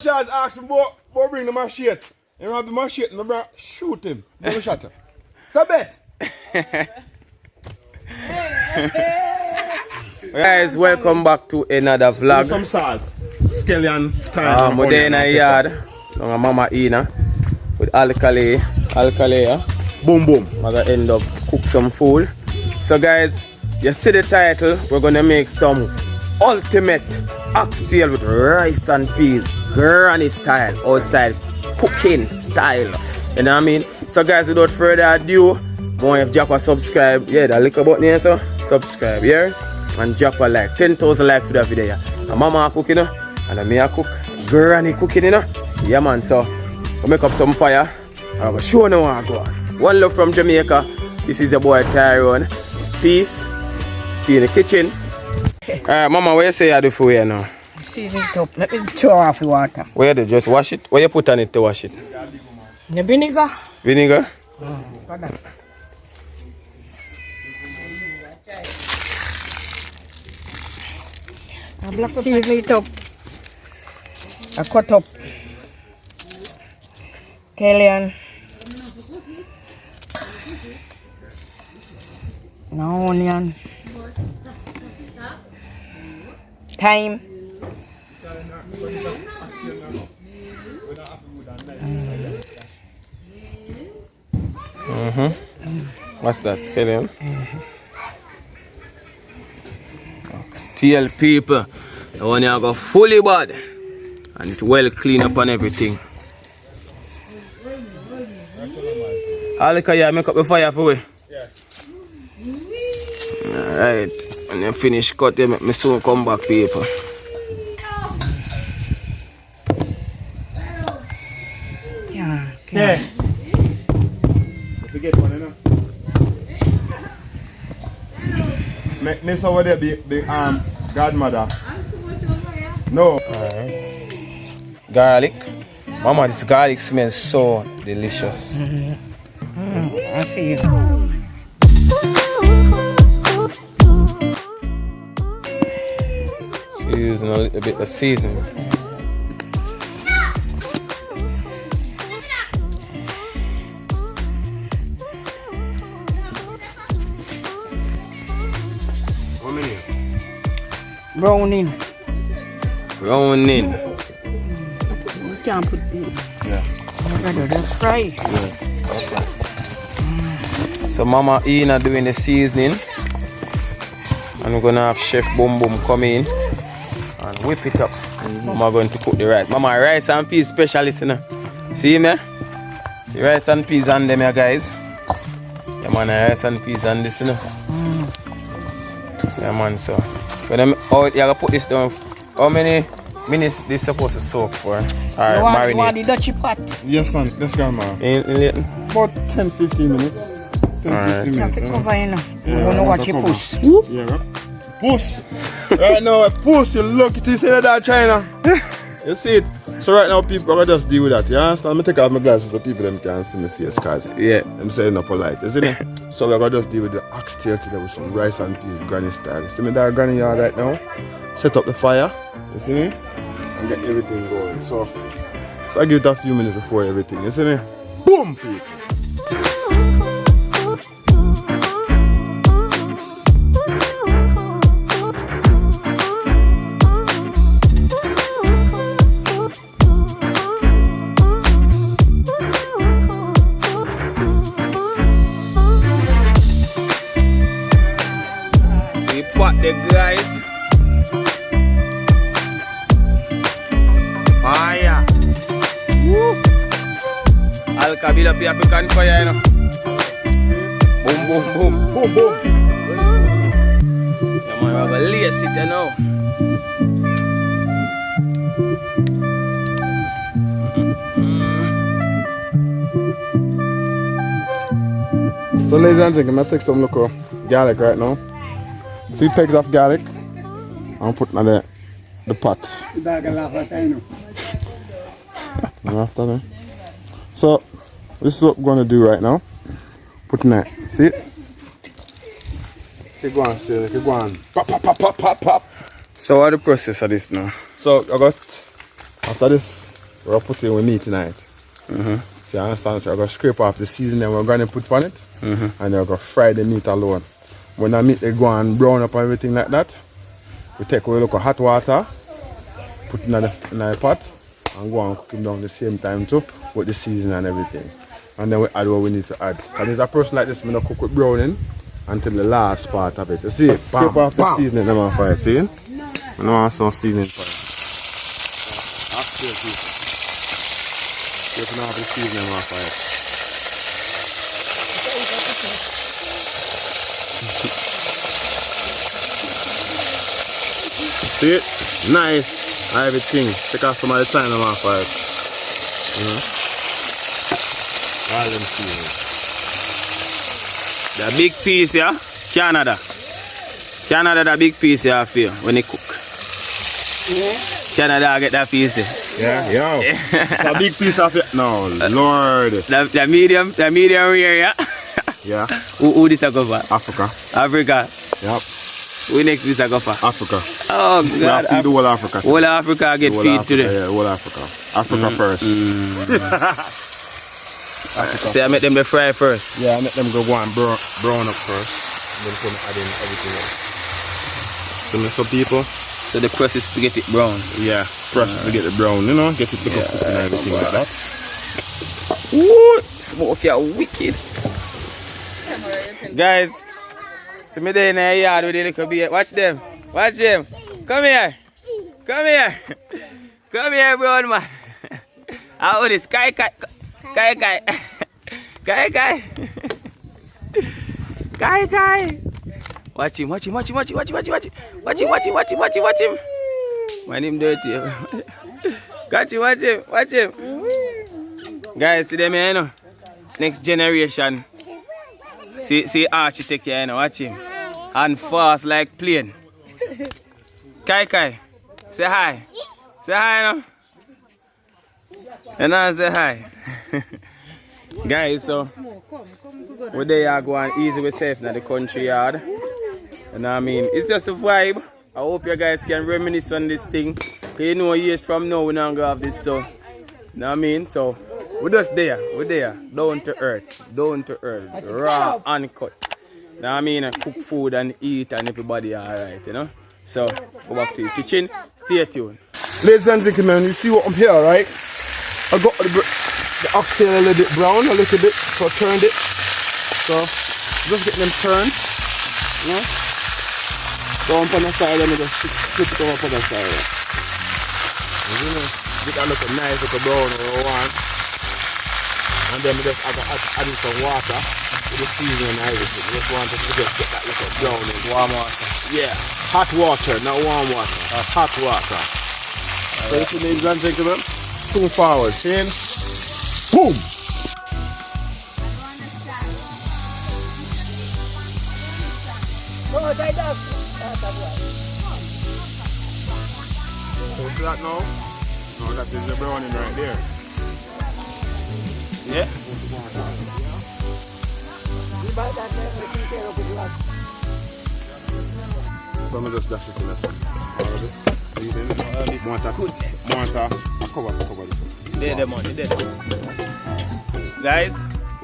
Charge asked me about bring the machete. You have the machete and I shoot him. Never shot him. It's a bet. Guys, welcome back to another vlog. Some salt. Escellion, thyme. Mama ENA yard. Mama ENA with alkali. Boom boom. I'm gonna end up cook some food. So guys, you see the title, we're gonna make some ultimate oxtail with rice and peas. Granny style, outside cooking style. You know what I mean? So guys, without further ado, more if Japa subscribe. Yeah, that little button here, so subscribe here. And drop a like. 10,000 likes to that video. Yeah. And mama cooking, you know, and me a cook. Granny cooking, you know. Yeah man, so we make up some fire. I'm gonna show you how to go on. One love from Jamaica. This is your boy Tyrone. Peace. See you in the kitchen. Alright, mama, what you say you do for you now? Season it up. Let me throw off the water. Where you do? Just wash it? What you put on it to wash it? The vinegar. Vinegar? Season it up. I cut up scallion. Now onion. Thyme. What's that? Scallion? Steel people. The one you go fully bad. And it's well clean up and everything. Alika, yeah, make up the fire for me. Yeah. Alright. When you finish cut, you make me soon come back, people. Yeah. Yeah. Forget one, you know. Make this over there be godmother. No. Alright. Garlic. Mama, this garlic smells so delicious. I see it. So using a little bit of seasoning. How many? Browning. Browning. We can't put it. Yeah. Just fry. So Mama ENA doing the seasoning. And we're gonna have Chef Boom Boom come in and whip it up. And Mama going to cook the rice. Mama, rice and peas specialist, you know. See me? See rice and peas on them, yeah, guys. Yeah man, rice and peas on this, you know. Yeah man, so for them, oh, you gotta put this down. How many minutes this supposed to soak for? Or marinate? You want the Dutchy pot? Yes, son. Yes, grandma. In About 10-15 minutes. 10-15 You have minutes. to cover, you know. Yeah, You wanna I watch have to your cover. puss. Yeah, right. Puss. Right now, puss, you look at this in that China. You see it? So right now, people, I just deal with that. You understand? I'm take off my glasses so people them can see my face, cause yeah. I'm saying not polite, isn't it? So we're gonna just deal with the oxtail today with some rice and peas, granny style. You see me there, granny yard right now? Set up the fire, you see me? And get everything going. So I give it a few minutes before everything, you see me? Boom, people. Pot the guys. Fire. Woo. Alka build up your African fire, you know. Boom, boom, boom. Boom, boom. Yeah, man, we're gonna lace it, you know. So ladies and gentlemen, I'm gonna take some local garlic right now. 3 pegs of garlic. I'm putting on the pot. After that. So this is what we're gonna do right now. Putting that. See it? Keep going, still. Keep going. Pop, pop, pop, pop, pop, pop. So what the process of this now? So I got after this we're gonna put it in with meat tonight. So you understand? So we're gonna scrape off the seasoning we're gonna put on it. And then we're gonna fry the meat alone. When the meat they go and brown up and everything like that, we take a little hot water, put it in the pot, and go and cook it down the same time too with the seasoning and everything. And then we add what we need to add. Because there's a person like this, I'm gonna cook with browning until the last part of it. You see, scrape off the seasoning them on fire, see? I know I want some seasoning fire. Scraping off the seasoning on fire. See it? Nice. Everything. Take off some of the time I'm on fire. All them seasoning. The big piece, yeah? Canada. Canada, the big piece, yeah, I feel, when they cook. Canada, get that piece. Yeah, yo. It's a big piece of it. No, Lord. The medium rare, yeah? Yeah. Who this a go for? Africa. Africa. Yep. Who next this a go for? Africa. Oh, We God. have to feed the whole Africa. Whole Africa get Whole feed Africa, today. yeah, whole Africa. Africa first. Africa. So I make them the fry first. Yeah, I let them go and brown up first. And then put add in everything else. Some people. So the process to get it brown. Yeah, fresh to get it brown, you know, get it cooked and everything like that. Woo! Smoke ya wicked. Guys, so me there in the yard with the little beer. Watch them. Watch them. Come here. Come here. Come here, brown man. How is this? Kai. Watch him. Watch him. My name dirty. Watch him. Guys, see them here, you know? Next generation. See Archie take care, you know? Watch him. And fast like plane. Kai. Say hi. Say hi, you know? And now say hi. Guys, so we there go and easy with safe in the country yard. You know what I mean? It's just a vibe. I hope you guys can reminisce on this thing. Cause you know years from now we're not gonna have this, so you know what I mean? So we're just there. We're there. Down to earth. Raw, uncut. You know what I mean? Cook food and eat and everybody alright, you know? So go back to your kitchen. Stay tuned. Ladies and gentlemen, you see what I'm here, right? I got the oxtail a little bit brown, a little bit, so I turned it. So just get them turned, you know? Go on the side, let me just flip it over on the side. You know, get that look nice, look brown or one. And then we just add in some water with the seasoning and everything. We just want to just get that look brown and warm water. Yeah, hot water, not warm water. Hot water. So if you ladies and gentlemen, spoon forward, see? Boom! See that now? No, that is the browning right there. Yeah. So I'm just dash it in there. See, water, cover this one. There the money, there. Guys,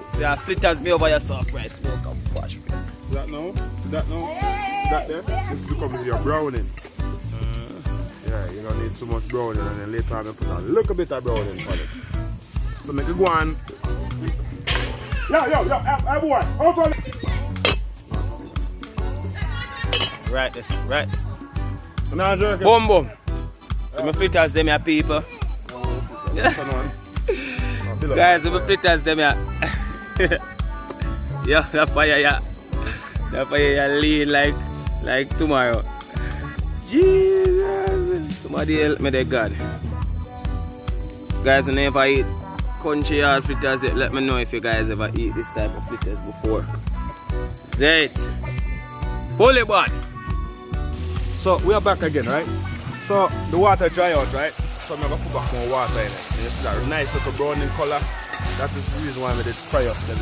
see our flitters me over your soft rice smoke and wash me. See that now? See that now? See that there? This becomes your browning. Yeah, you don't need too much browning, and then later on you put a little bit of browning on it. So make it go on. Yo, boy, out on it. Right this. No, joking. Boom. So my flitters them here people. Guys, my flitters them here. Yeah, the fire lean like tomorrow. Jesus, somebody help me there, God. Guys, whenever I eat country yard fritters, let me know if you guys ever eat this type of fritters before. That's it. Fully bad. So we are back again, right? So the water dry out, right? So I'm gonna put back more water in it. You see that nice little browning color. That is the reason why we did fry up the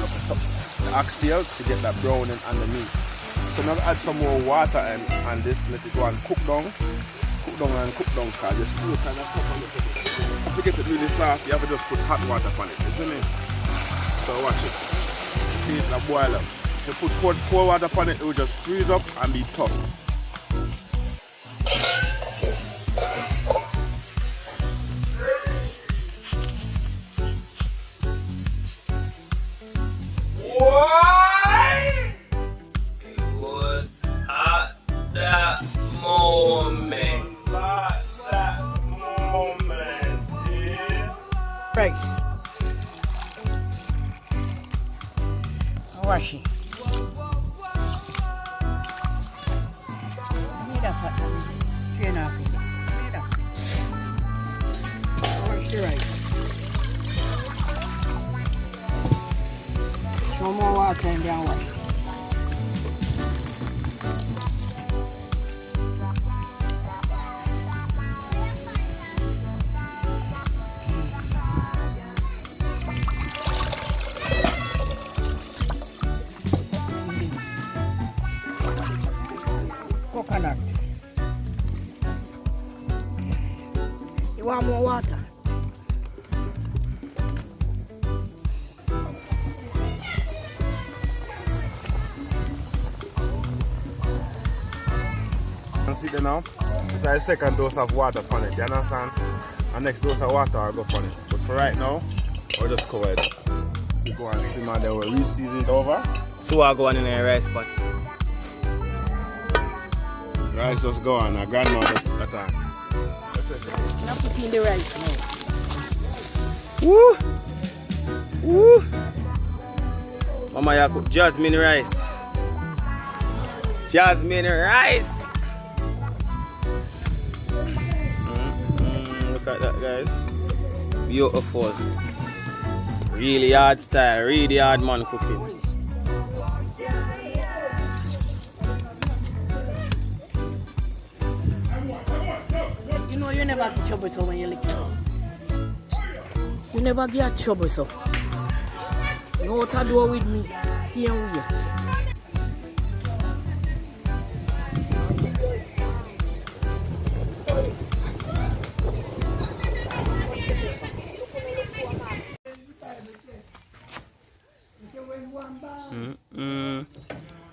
oxtail to get that browning on the meat. So now add some more water and this, let it go and cook down. Cause this food kind of cook a little bit. if you get it really soft, you have to just put hot water on it, isn't it? So watch it. See it now boil up. If you put cold water on it, it will just freeze up and be tough. Why? It was at that moment. Rice. Wash it. Need a pot. 3.5 feet. Need a. Wash the rice. Some more water and then wash it. Coconut. You want more water? You see there now? This is the second dose of water on it, you understand? And next dose of water I'll go on it. But for right now, I'll just cover it up. We go and simmer there, we'll re-season it over. So I go on in a rice pot. Rice just go on, grandma just put that on. Now put in the rice now. Woo! Woo! Mama, you cook jasmine rice. Jasmine rice! Look at that, guys. Beautiful. Really hard style, really hard man cooking. You know you never get trouble so when you lick it. You never get trouble so. You know what to do with me? See you with you.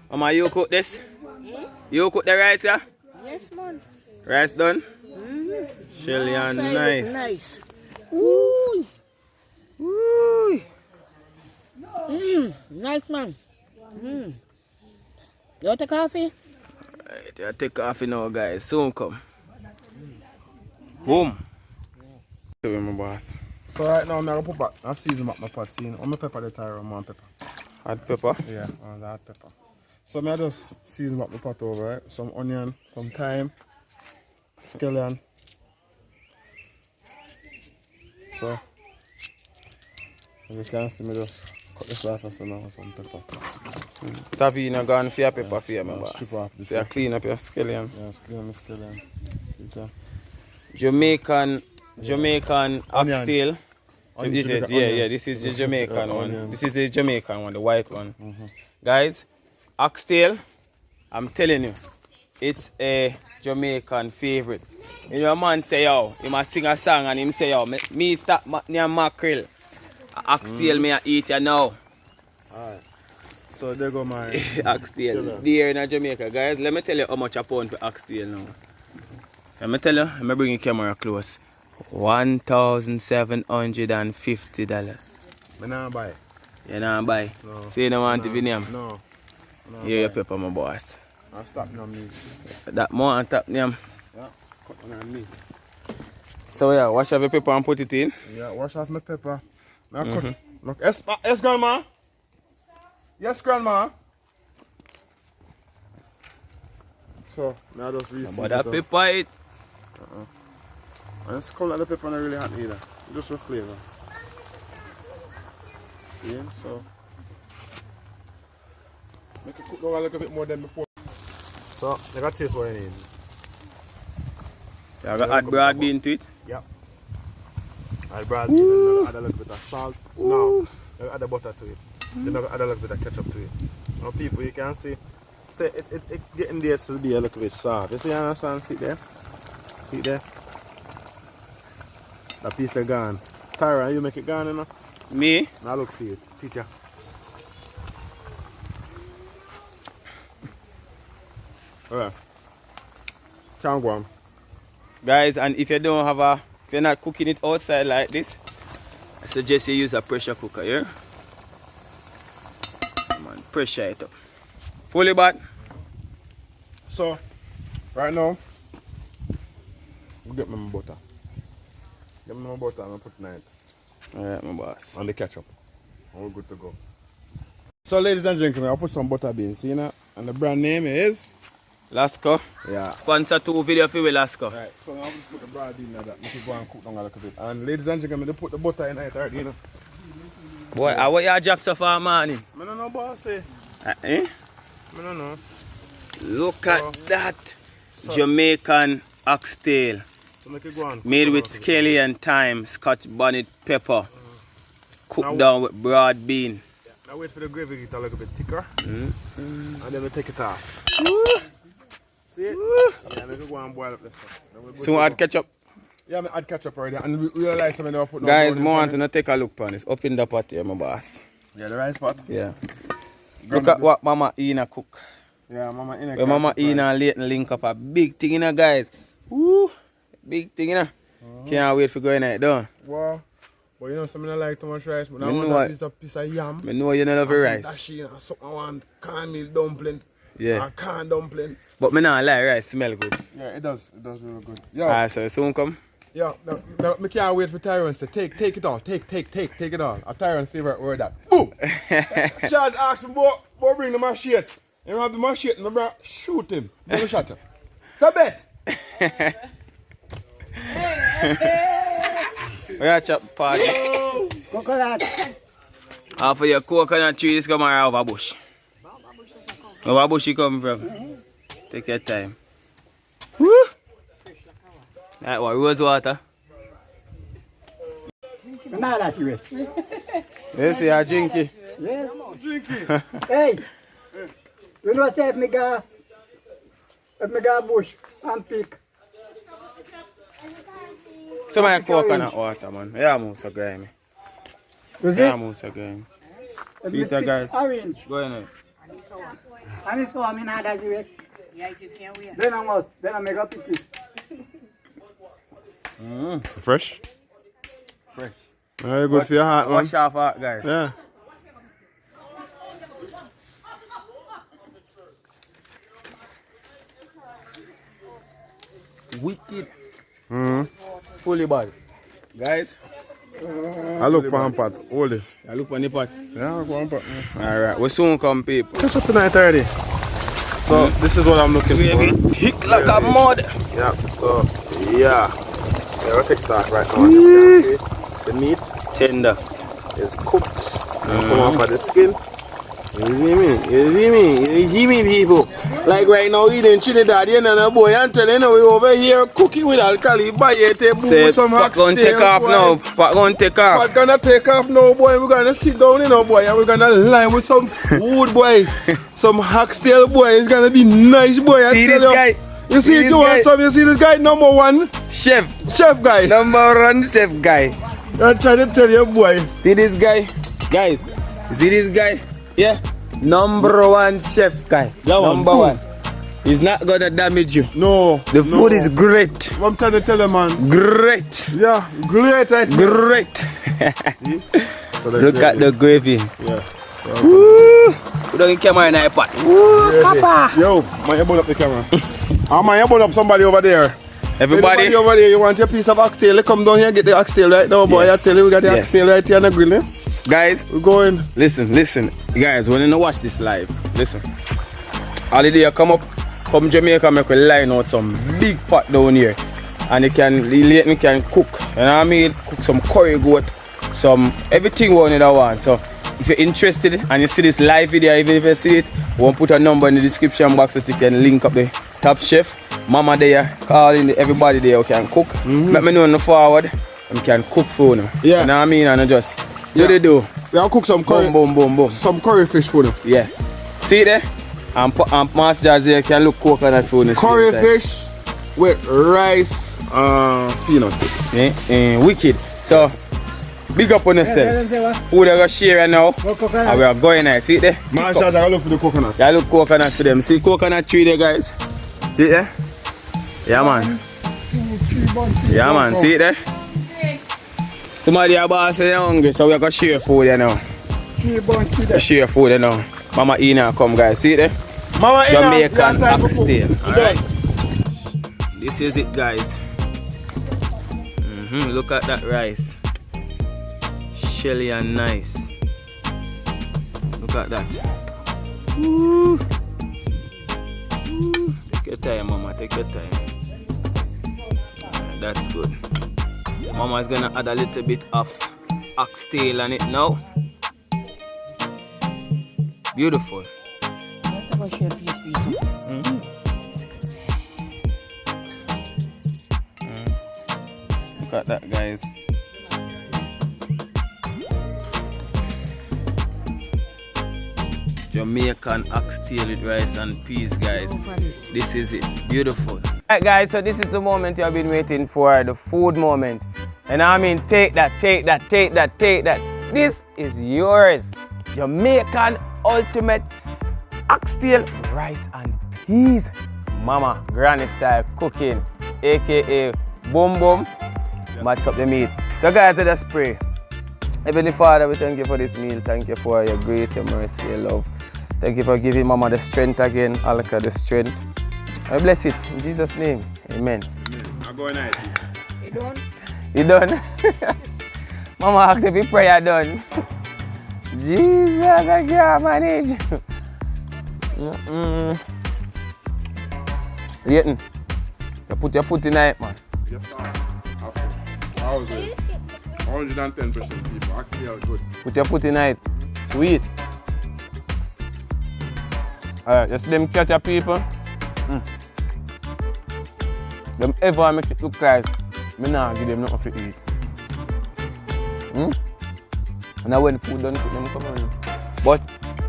Mama, you cook this? You cook the rice, yeah? Yes, man. Rice done? Escellion, nice. Nice. Ooh. Woo! Nice, man. You want a coffee? Right, I take coffee now, guys. Soon come. Boom. Yeah. My boss. So right now I'm going to put back and season up my pot. See, I'm pepper the Tyrone, one pepper. Hot pepper? Yeah, the hot pepper. So I just season up the pot over, right? Some onion, some thyme, scallion. So as you can see me just cut this off as now with some pepper. Tavina gone for your pepper for you, my boss. Strip off this So you clean up your scallion. Yeah, clean my scallion. Jamaican oxtail. This is, this is the Jamaican one. Onion. This is the Jamaican one, the white one. Guys, oxtail, I'm telling you, it's a Jamaican favorite. You know, a man say, yo, he must sing a song and him say, yo, me stop near mackerel. Oxtail me I eat you now. Alright. So there go my oxtail. There in Jamaica, guys. Let me tell you how much a pound for oxtail now. Let me tell you, let me bring the camera close. $1,750. I not buy. You not buy? No. So you don't want to be name? No. Here your pepper, my boss. I'll stop on me. That more on top name. Yeah, cut on me. So yeah, wash off your pepper and put it in. Yeah, wash off my pepper. Now cut. Look, yes, grandma. Yes, grandma. So now just reseason But that pepper it. And it's cold like the pepper not really hot either. Just for flavour. Yeah, so make it cook down a little bit more than before. So you got taste what you need. You got add broad bean to it? Yep. Add broad bean and add a little bit of salt. Now you add the butter to it. Then you add a little bit of ketchup to it. Now people, you can see it getting there to be a little bit soft. You see, you understand? See it there? See it there? A piece of gone. Tyrone, you make it gone, you know? Me? Now look for it. Sit here. Alright. Can't go on. Guys, and if you don't have a, if you're not cooking it outside like this, I suggest you use a pressure cooker, yeah? Come on, pressure it up. Fully bad. So, right now, get me my butter. Get me my butter and I put it in it. Alright, my boss. And the ketchup. And we're good to go. So, ladies and gentlemen, I'll put some butter beans, you know? And the brand name is? Lasco. Yeah. Sponsor 2 video for we Lasco. Right, so now I'm just put the brand beans in that. Let me go and cook down a little bit. And ladies and gentlemen, they put the butter in it already, you know? Boy, what your job so far, morning? I don't know, boss. Eh? Eh? I don't know. Look at that. Jamaican Oxtail. So make it go on. Made with scallion, thyme, scotch bonnet pepper. Cooked down with broad bean. Now wait for the gravy to get a little bit thicker. And then we take it off. See it? Yeah, make it go and boil up this stuff. So add ketchup. Yeah, I add ketchup already. And we realize something I put Guys, I want to take a look on this. Up in the pot here, my boss. Yeah, the rice pot? Yeah. Look at what Mama ENA cook. Yeah, Mama ENA. When Mama ENA late and link up a big thing, you know, guys. Woo! Big thing, you know. Can't wait for going out done. Wow. But you know, something I like too much rice, but I Me want know a piece of yam. I know you don't love your rice. Dashi, and something I want cornmeal dumpling. Yeah. Or corn dumpling. But me not like rice smell good. Yeah, it does. It does really good. Yo, Alright, so soon come. yo, no, me can't wait for Tyrone to take it all. Take it all. A Tyrone's favorite word that. Boom! Charge asked me, boy, bring the machete. You have the machete and the shoot him. Don't shot him. It's a bet. We are chop party. Coconut. Half of your coconut trees come around over bush. Over bush you come from. Take your time. Woo! Like what, rose water? Nah, that you it. You see, I drink it. Yes. Hey, you know what if me go bush and pick. Some of your coconut water, man. Yeah, I'm so grimy. You see? Yeah, I'm so grimy. Sweet, guys. Orange. Go ahead. And so I'm in that you it. Yeah, it is here. Then I make a pick it. Fresh? Fresh. Very good for your heart, man. Wash off heart, guys. Yeah. Wicked. Fully bad. Guys, I look for one pot. Hold this. I look on the pot. Yeah, I look for one pot. Alright, we soon come, people. Catch up tonight already. So, this is what I'm looking Gravy for. thick like a mud. Yeah, so, yeah. We'll take that right now. You can see the meat Tender. is cooked. Come off of the skin. You see me? You see me? You see me, people? Like right now, eating Trinidad, you know, no boy, I'm telling you, we over here cooking with alkali, buy it, Say, some pot gonna take off now. Pot gonna take off. Pot gonna take off now, boy. We're gonna sit down, you know, boy, and we're gonna line with some food, boy. Some oxtail, boy. It's gonna be nice, boy. I See tell this you. guy? You see, you want some? You see this guy, number one Chef. guy. Number one chef guy. I'm trying to tell you, boy. See this guy? Guys, see this guy? Yeah. Number one chef guy. Number one. He's not gonna damage you. No. The food is great. I'm trying to tell you, man. Great. Yeah, great. Right? Great. So Look at the gravy. Yeah. Woo! We don't come on in pot. Woo, Papa. Yo, man, you burn up the camera. Man, you burn up somebody over there. Everybody Anybody over there, you want your piece of oxtail? Come down here and get the oxtail right now, boy. Yes. I tell you, we got the Yes. oxtail right here on the grill. Eh? Guys, We're going. listen. Guys, when you watch this live, listen. Holiday you come up, come Jamaica, make we line out some big pot down here. And you can cook. You know what I mean? Cook some curry goat, some everything one in that one. So if you're interested and you see this live video, even if you see it, we'll put a number in the description box so you can link up the top chef. Mama there, calling everybody there who can cook. Let me know in the forward and can cook for you. Yeah. You know what I mean? And I just Yeah. do. We'll cook some curry. Boom. Some curry fish for you. Yeah. See there? And Master Jazz here can look coconut food. Curry fish with rice peanut. Wicked. So, big up on yourself. Food are going to share now. And we are going there. See it there? Man, I look for the coconut. Yeah, look coconut for them. See coconut tree there, guys? See it there? Yeah, man. Yeah, man. See it there? Somebody about say they're hungry, so we're going to share food there now. Share food there now. Mama ENA come, guys. See it there? Mama ENA. Jamaican Oxtail. Alright? This is it, guys. Look at that rice. Shelly and nice. Look at that. Woo. Woo. Take your time, Mama. Take your time. That's good. Mama is gonna add a little bit of oxtail on it now. Beautiful. Look at that, guys. Jamaican oxtail with rice and peas, guys. This is it. Beautiful. Alright, guys, so this is the moment you have been waiting for, the food moment. And I mean, take that, take that, take that, take that. This is yours. Jamaican ultimate oxtail, rice and peas. Mama, granny style cooking, aka boom boom, match up the meat. So guys, let us pray. Heavenly Father, we thank you for this meal. Thank you for your grace, your mercy, your love. Thank you for giving Mama the strength again, Alaka the strength. I bless it in Jesus' name. Amen. I'm going night. You done? You done? Mama asked if you prayer done. Jesus, I can't manage. Eating. You put your foot in it, man. Yes, sir. How was it? 110% people. Actually, good. Put your foot in it. Sweet. Alright, you see them cat your people? Them ever make it look like me nah give them nothing to eat. And now when the food done cook, them come on. But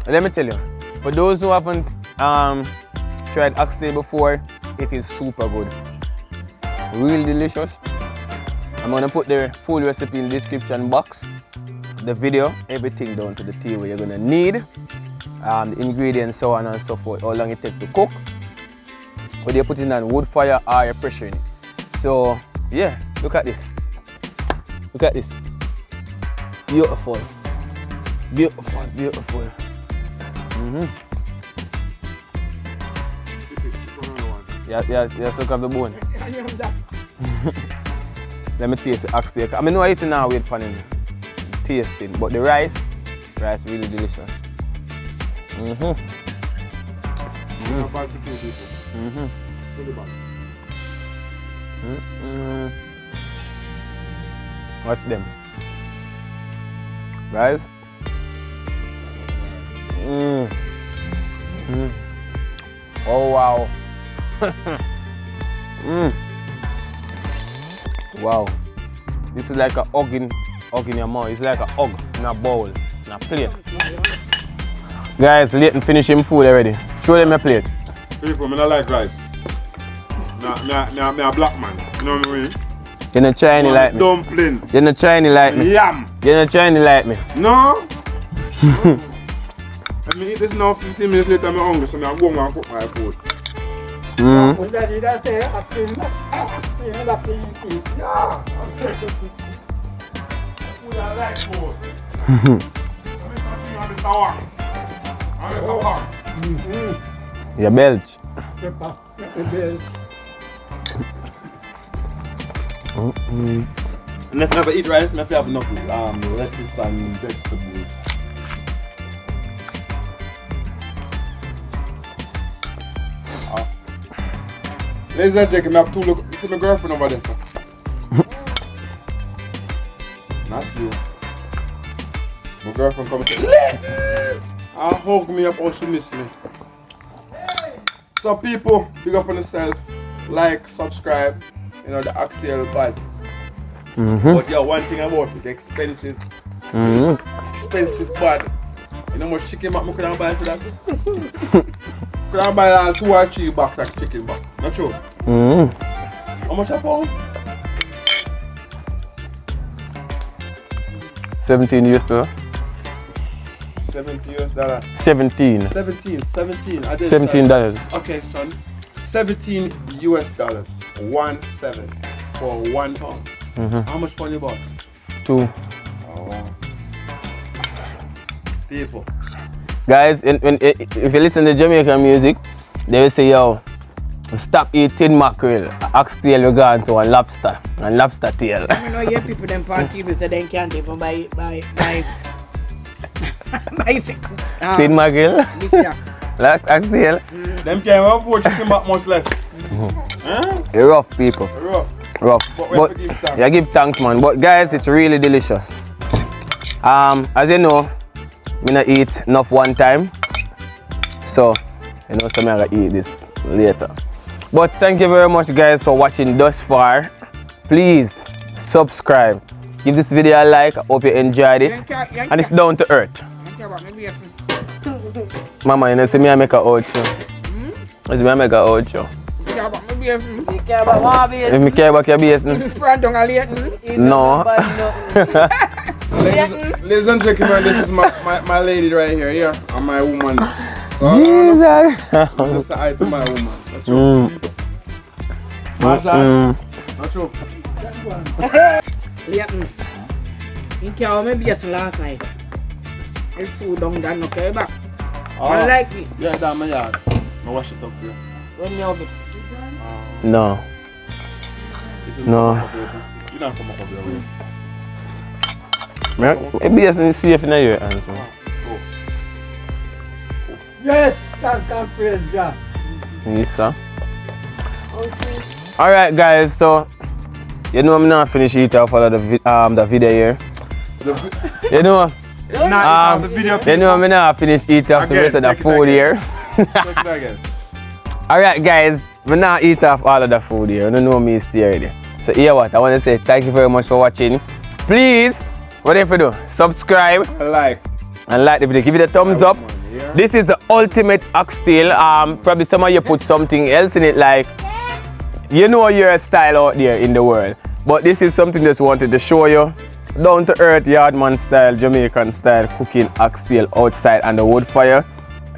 let me tell you, for those who haven't tried oxtail before, it is super good. Real delicious. I'm gonna put the full recipe in the description box. The video, everything down to the T where you're gonna need. The ingredients, so on and so forth, how long it takes to cook. Whether you're putting on wood fire or you're pressuring it. So yeah, look at this. Look at this. Beautiful. Beautiful, beautiful. Yes, look at the bone. Let me taste the oxtail. I mean, no, I eat now with pan tasting, but the rice really delicious. Watch them, guys. Oh wow. Wow. This is like a hug in your mouth. It's like a hug in a bowl, in a plate. Guys, Leighton finish him food already. Show them your plate. People, I don't like rice. I'm a black man. You know what I mean? You're not trying to like me. Dumpling. You're not trying to like me. Yam. You're not trying to like me. No. I mean, eat this now 15 minutes later, I'm hungry, so I'm going to cook my food. You belch. And if I never eat rice, I have enough lettuce and vegetables. Ladies and gentlemen, I have two look. See my girlfriend over there, sir. Not you. My girlfriend come to hug me up or she miss me. So people, big up on yourself. Like, subscribe. You know, the oxtail bad. But yeah, one thing about it, expensive. Expensive bad. You know how much chicken I could buy for that? Could I buy 2 or 3 boxes of chicken back? Not true? How much a pound? 17 US dollar. 70 US dollar. 17. 17. I did $17. Okay, son. 17 US dollars. 17 for 1 pound. How much money you bought? 2. Oh, wow. People. Guys, if you listen to Jamaican music, they will say, yo, stop eating mackerel, oxtail you gone to a lobster and lobster tail. I know you people them party so they can't even buy Tin mackerel, oxtail. Them can't afford chicken back much less. Rough people. Rough. But you give thanks, man. But guys, it's really delicious. As you know, I not eat enough one time. So, you know, so I'm gonna eat this later. But thank you very much, guys, for watching thus far. Please subscribe. Give this video a like. I hope you enjoyed it. And it's down to earth. Mama, you know, see me I make a outro. You see me I make a outro. If me care about your basin. No. Ladies and gentlemen, this is my lady right here, yeah, and my woman. Jesus. Just say hi to my woman. Not true. Not true. You can't maybe just last night. It's food down there, okay, back. I like it. Yeah, that's my yard. I wash it up here. When you have it. No. No. You don't come up your way. Maybe it's safe in your hands. Yes, can't praise God. Yes, sir. Alright, guys, so you know I'm not finished eating off all of the video here. You know, you know I'm not finished eating off the rest of the food here. Alright, guys, I'm not eating off all of the food here. You don't know me stay already. So here what I want to say, thank you very much for watching. Please, whatever you do, subscribe, like the video, give it a thumbs up. Yeah. This is the ultimate oxtail. Probably some of you put something else in it, like you know your style out there in the world. But this is something just wanted to show you. Down to earth, yardman style, Jamaican style cooking oxtail outside on the wood fire.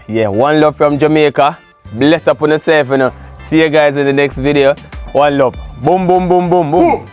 Yeah, one love from Jamaica. Bless up on yourself, you know. See you guys in the next video. One love. Boom, boom, boom, boom, boom.